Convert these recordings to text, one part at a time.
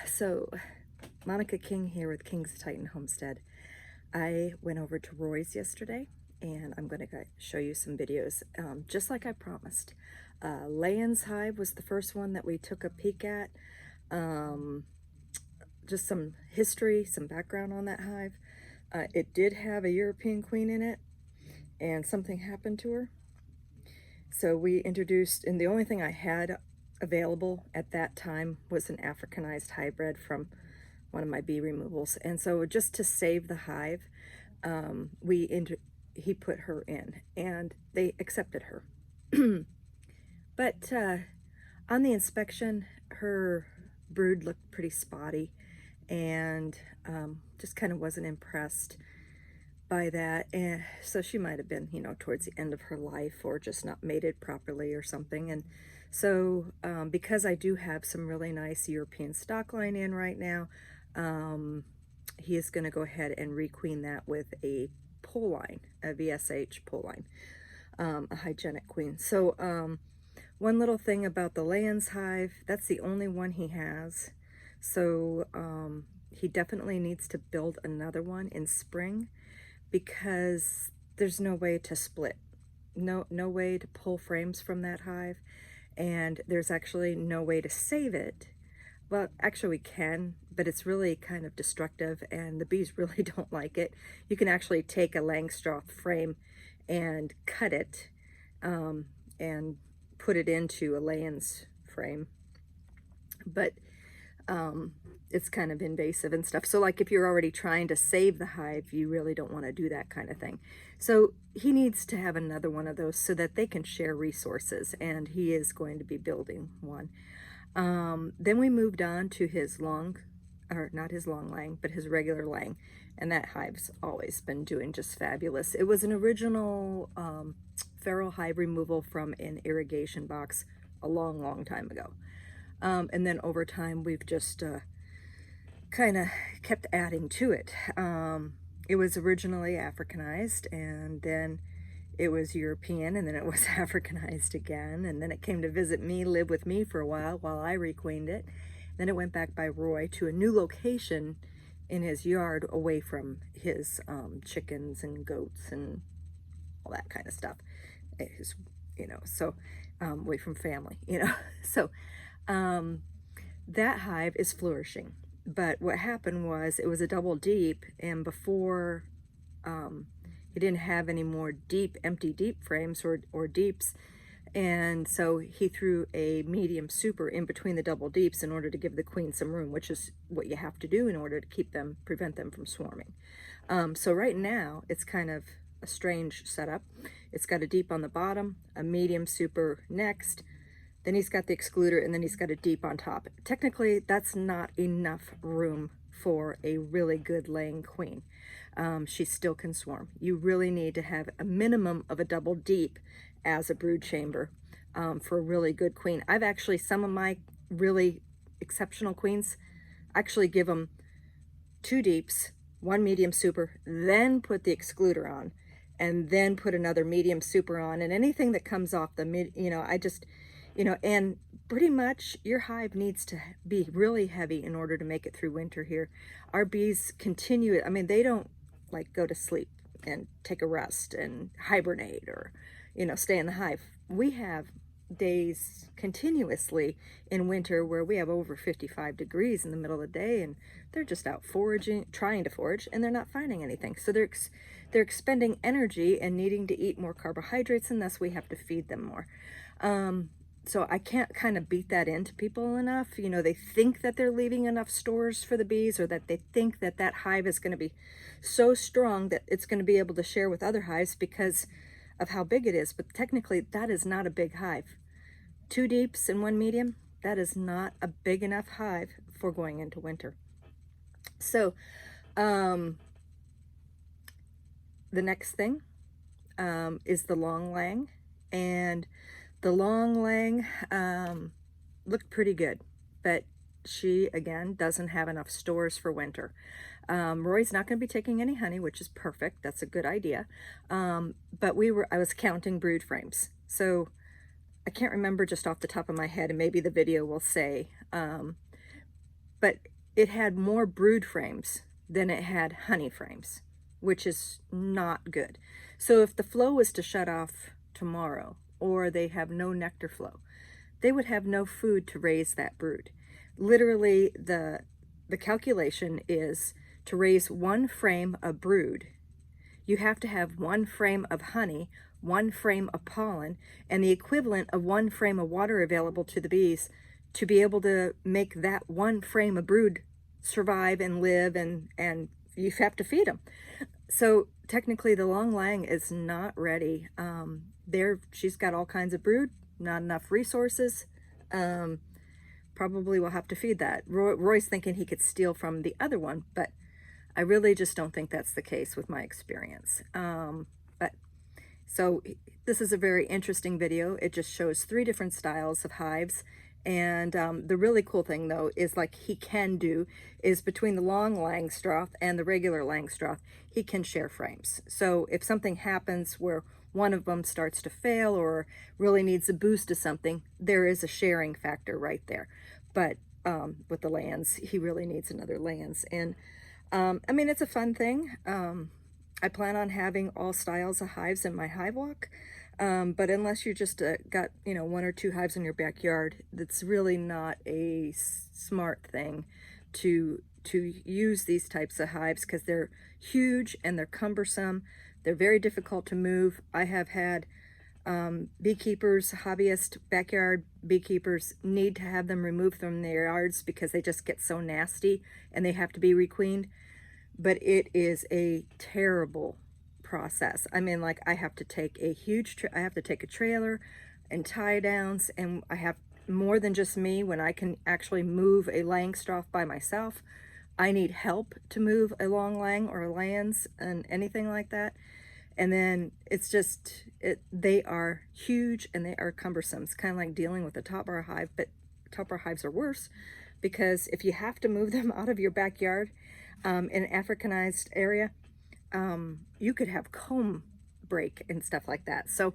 So Monica King here with King's Titan Homestead. I went over to Roy's yesterday and I'm going to show you some videos, just like I promised. Layens Hive was the first one that we took a peek at. Um, just some history, some background on that hive. It did have a European queen in it and something happened to her. So we introduced, and the only thing I had available at that time was an Africanized hybrid from one of my bee removals. And so just to save the hive, he put her in and they accepted her. But on the inspection, her brood looked pretty spotty and just kind of wasn't impressed by that. And so she might have been, towards the end of her life or just not mated properly or something. And so because I do have some really nice European stock line in right now, he is going to go ahead and requeen that with a pole line, a VSH pole line, a hygienic queen. So one little thing about the Layens hive, that's the only one he has. So he definitely needs to build another one in spring because there's no way to split, no way to pull frames from that hive, and there's actually no way to save it. Well, actually we can, but it's really kind of destructive and the bees really don't like it. You can actually take a Langstroth frame and cut it and put it into a Layens frame, but it's kind of invasive and stuff. So like if you're already trying to save the hive, you really don't want to do that kind of thing. So he needs to have another one of those so that they can share resources, and he is going to be building one. Then we moved on to his not his long lang, but his regular lang, and that hive's always been doing just fabulous. It was an original feral hive removal from an irrigation box a long time ago. And then over time, we've just kind of kept adding to it. It was originally Africanized, and then it was European, and then it was Africanized again, and then it came to visit me, live with me for a while I requeened it. Then it went back by Roy to a new location in his yard away from his chickens and goats and all that kind of stuff. His, so away from family, So that hive is flourishing. But what happened was it was a double deep, and before he didn't have any more empty deep frames or deeps, and so he threw a medium super in between the double deeps in order to give the queen some room, which is what you have to do in order to prevent them from swarming. So right now it's kind of a strange setup. It's got a deep on the bottom, a medium super next, then he's got the excluder, and then he's got a deep on top. Technically, that's not enough room for a really good laying queen. She still can swarm. You really need to have a minimum of a double deep as a brood chamber for a really good queen. I've actually, some of my really exceptional queens, actually give them 2 deeps, 1 medium super, then put the excluder on, and then put another medium super on, and anything that comes off the mid, and pretty much your hive needs to be really heavy in order to make it through winter here. Our bees continue, they don't like go to sleep and take a rest and hibernate or, stay in the hive. We have days continuously in winter where we have over 55 degrees in the middle of the day, and they're just out foraging, trying to forage, and they're not finding anything. So they're expending energy and needing to eat more carbohydrates, and thus we have to feed them more. So I can't kind of beat that into people enough. They think that they're leaving enough stores for the bees, or that they think that that hive is going to be so strong that it's going to be able to share with other hives because of how big it is. But technically, that is not a big hive. 2 deeps and 1 medium, that is not a big enough hive for going into winter. So the next thing is the long lang, and the long lang looked pretty good, but she, again, doesn't have enough stores for winter. Roy's not going to be taking any honey, which is perfect. That's a good idea. But I was counting brood frames. So I can't remember just off the top of my head, and maybe the video will say, but it had more brood frames than it had honey frames, which is not good. So if the flow was to shut off tomorrow, or they have no nectar flow, they would have no food to raise that brood. Literally, the calculation is to raise 1 frame of brood, you have to have 1 frame of honey, 1 frame of pollen, and the equivalent of 1 frame of water available to the bees to be able to make that 1 frame of brood survive and live, and you have to feed them. So technically the long lang is not ready. She's got all kinds of brood, not enough resources. Probably will have to feed that. Roy's thinking he could steal from the other one, but I really just don't think that's the case with my experience. So this is a very interesting video. It just shows 3 different styles of hives. And the really cool thing though is, like, he can do is between the long Langstroth and the regular Langstroth, he can share frames. So if something happens where one of them starts to fail or really needs a boost to something, there is a sharing factor right there. But with the Layens, he really needs another Layens. And I mean, it's a fun thing. I plan on having all styles of hives in my hive walk. But unless you just got, 1 or 2 hives in your backyard, that's really not a smart thing to use these types of hives, because they're huge and they're cumbersome. They're very difficult to move. I have had beekeepers, hobbyist backyard beekeepers, need to have them removed from their yards because they just get so nasty and they have to be requeened. But it is a terrible process. I mean, like, I have to take a trailer and tie downs, and I have more than just me. When I can actually move a Langstroth by myself, I need help to move a long lang or a Layens and anything like that. And then it's just, they are huge and they are cumbersome. It's kind of like dealing with a top bar hive, but top bar hives are worse, because if you have to move them out of your backyard in an Africanized area, you could have comb break and stuff like that. So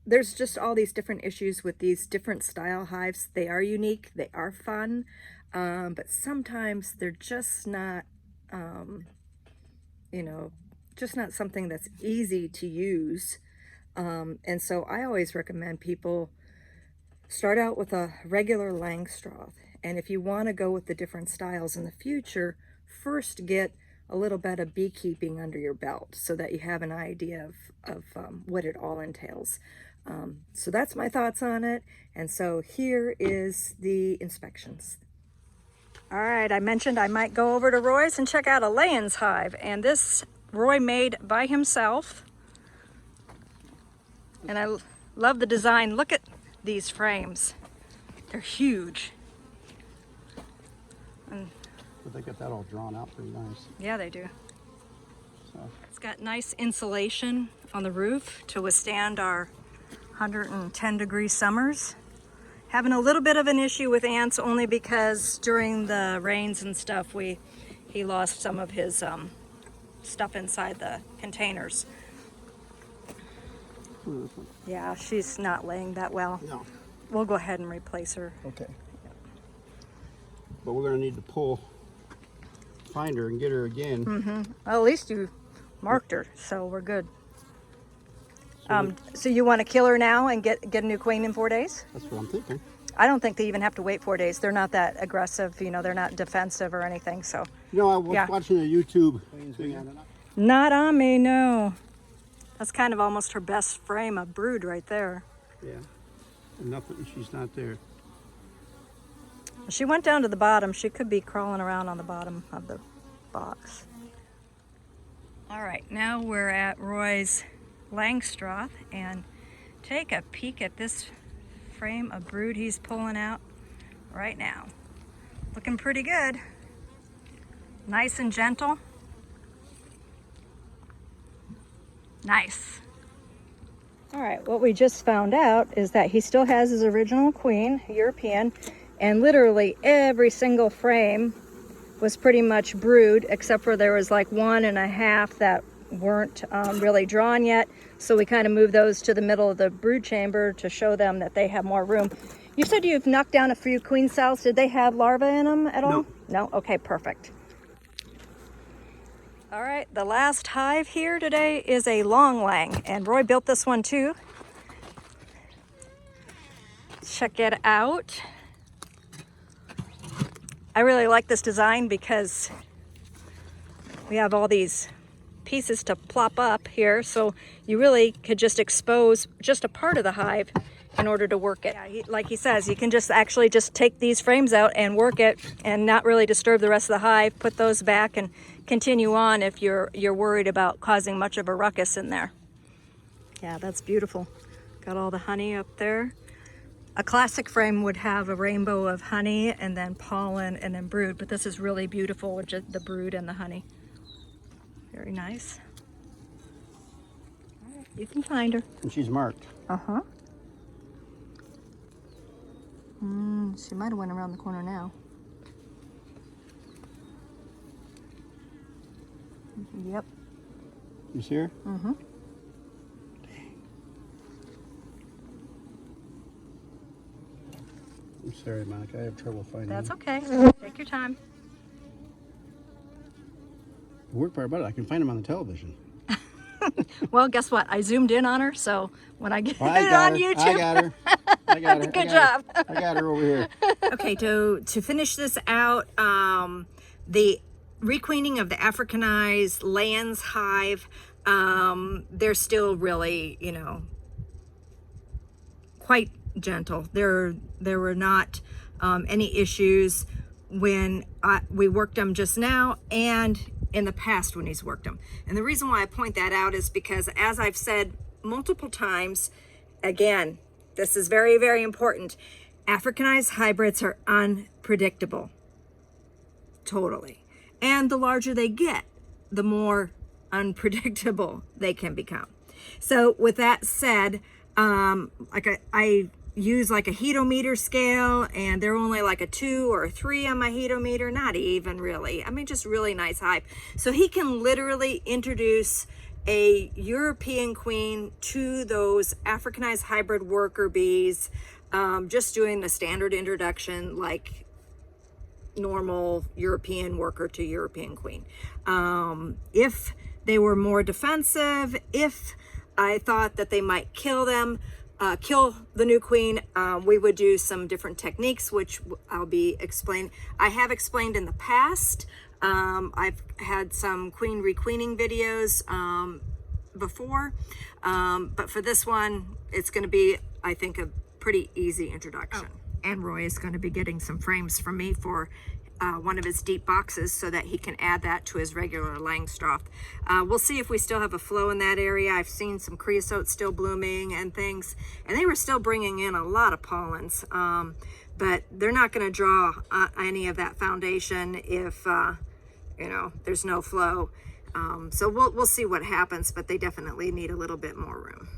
there's just all these different issues with these different style hives. They are unique, they are fun, but sometimes they're just not, just not something that's easy to use. And so I always recommend people start out with a regular Langstroth. And if you want to go with the different styles in the future, first get a little bit of beekeeping under your belt so that you have an idea of what it all entails. So that's my thoughts on it. And so here is the inspections. All right, I mentioned I might go over to Roy's and check out a Layens hive. And this Roy made by himself. And I love the design. Look at these frames. They're huge. And but they got that all drawn out pretty nice. Yeah, they do. So. It's got nice insulation on the roof to withstand our 110-degree summers. Having a little bit of an issue with ants, only because during the rains and stuff, he lost some of his stuff inside the containers. Yeah, she's not laying that well. No. We'll go ahead and replace her. Okay. But we're going to need to find her and get her again. Mm-hmm. Well, at least you marked her, so we're good. So you want to kill her now and get a new queen in 4 days? That's what I'm thinking. I don't think they even have to wait 4 days. They're not that aggressive, they're not defensive or anything, so. I was watching a YouTube thing. Not on me, no. That's kind of almost her best frame of brood right there. Yeah, and nothing, she's not there. She went down to the bottom. She could be crawling around on the bottom of the box. All right, now we're at Roy's Langstroth, and take a peek at this frame of brood he's pulling out right now. Looking pretty good. Nice and gentle. Nice. All right, what we just found out is that he still has his original queen, European, and literally every single frame was pretty much brood, except for there was like 1.5 that weren't really drawn yet. So we kind of moved those to the middle of the brood chamber to show them that they have more room. You said you've knocked down a few queen cells. Did they have larvae in them at all? No? Okay, perfect. All right, the last hive here today is a long lang, and Roy built this one too. Check it out. I really like this design because we have all these pieces to plop up here, so you really could just expose just a part of the hive in order to work it. Yeah, like he says, you can just actually just take these frames out and work it and not really disturb the rest of the hive, put those back and continue on if you're worried about causing much of a ruckus in there. Yeah, that's beautiful. Got all the honey up there. A classic frame would have a rainbow of honey and then pollen and then brood, but this is really beautiful with just the brood and the honey. Very nice. All right, you can find her. And she's marked. Uh-huh. She might have went around the corner now. Yep. You see her? Mm-hmm. I'm sorry, Monica. I have trouble finding That's her. okay. Take your time. The worst part about it, I can find them on the television. Well, guess what? I zoomed in on her, so when I get Oh, I it got on her. YouTube. I got her. I got her. Good job. I got her over here. Okay, to finish this out, the requeening of the Africanized Layens hive, they're still really, you know, quite gentle. There were not any issues when we worked them just now and in the past when he's worked them. And the reason why I point that out is because, as I've said multiple times, again, this is very, very important. Africanized hybrids are unpredictable. Totally. And the larger they get, the more unpredictable they can become. So with that said, I use like a heatometer scale, and they're only like a 2 or a 3 on my heatometer, not even really. I mean, just really nice hive. So he can literally introduce a European queen to those Africanized hybrid worker bees, just doing the standard introduction like normal European worker to European queen. If they were more defensive, if I thought that they might kill them, kill the new queen, we would do some different techniques, which I'll be explained. I have explained in the past. I've had some queen requeening videos before, but for this one, it's going to be, I think, a pretty easy introduction. And Roy is going to be getting some frames from me for one of his deep boxes so that he can add that to his regular Langstroth. We'll see if we still have a flow in that area. I've seen some creosote still blooming and things, and they were still bringing in a lot of pollens, but they're not going to draw any of that foundation if you know, there's no flow. So we'll see what happens, but they definitely need a little bit more room.